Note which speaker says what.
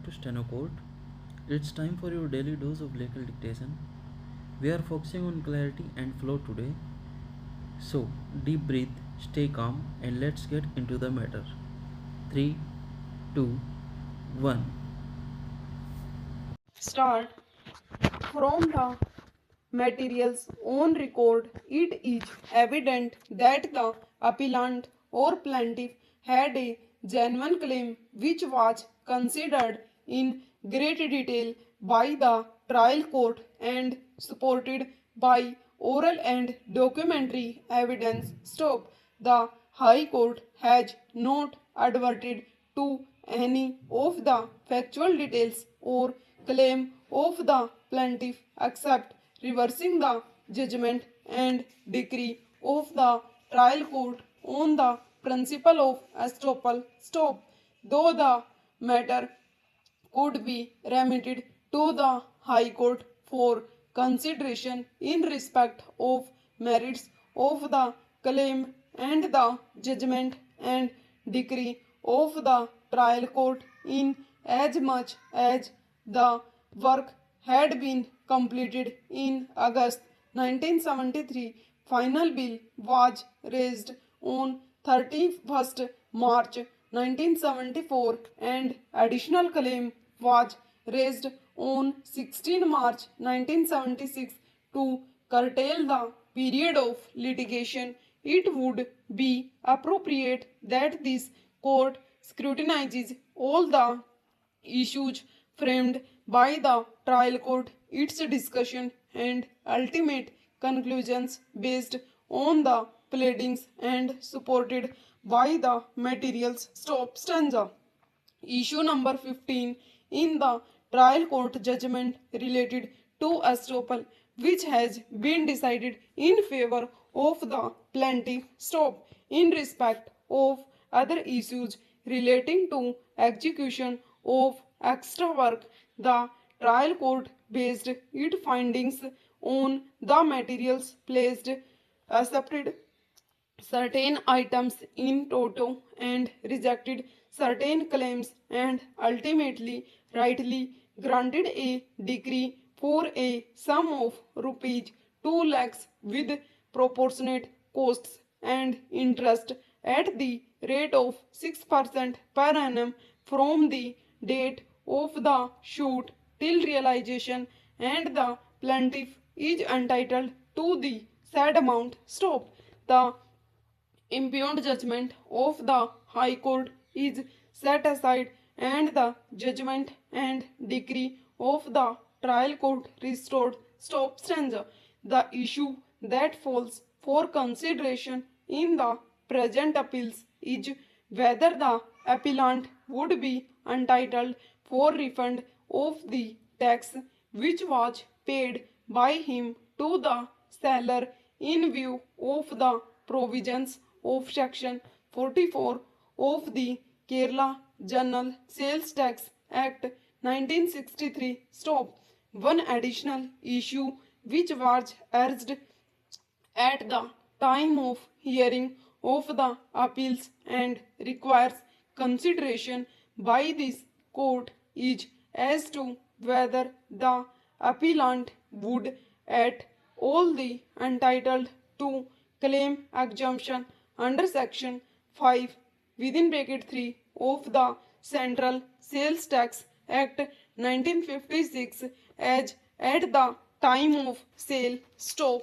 Speaker 1: to Steno Court. It's time for your daily dose of legal dictation. We are focusing on clarity and flow today. So, deep breathe, stay calm, and let's get into the matter. 3, 2, 1.
Speaker 2: Start from the material's own record. It is evident that the appellant or plaintiff had a genuine claim which was considered in great detail by the trial court and supported by oral and documentary evidence. Stop. The High Court has not adverted to any of the factual details or claim of the plaintiff except reversing the judgment and decree of the trial court on the principle of estoppel. Stop. Though the matter could be remitted to the High Court for consideration in respect of merits of the claim and the judgment and decree of the trial court in as much as the work had been completed in August 1973. Final bill was raised on 31st March 1974 and additional claim was raised on 16 March 1976 to curtail the period of litigation. It would be appropriate that this court scrutinizes all the issues framed by the trial court, its discussion and ultimate conclusions based on the pleadings and supported by the materials. Stop stanza. Issue number 15 in the trial court judgment related to estoppel, which has been decided in favor of the plaintiff. Stop. In respect of other issues relating to execution of extra work, the trial court based its findings on the materials placed, accepted certain items in toto and rejected certain claims and ultimately rightly granted a decree for a sum of rupees 2 lakhs with proportionate costs and interest at the rate of 6% per annum from the date of the suit till realization, and the plaintiff is entitled to the said amount. Stop. The impugned judgment of the High Court is set aside and the judgment and decree of the trial court restored. Stop stanza. The issue that falls for consideration in the present appeals is whether the appellant would be entitled for refund of the tax which was paid by him to the seller in view of the provisions of Section 44 of the Kerala General Sales Tax Act 1963. Stop. One additional issue which was urged at the time of hearing of the appeals and requires consideration by this court is as to whether the appellant would at all be entitled to claim exemption under section 5 within bracket 3 of the Central Sales Tax Act 1956 as at the time of sale. Stop.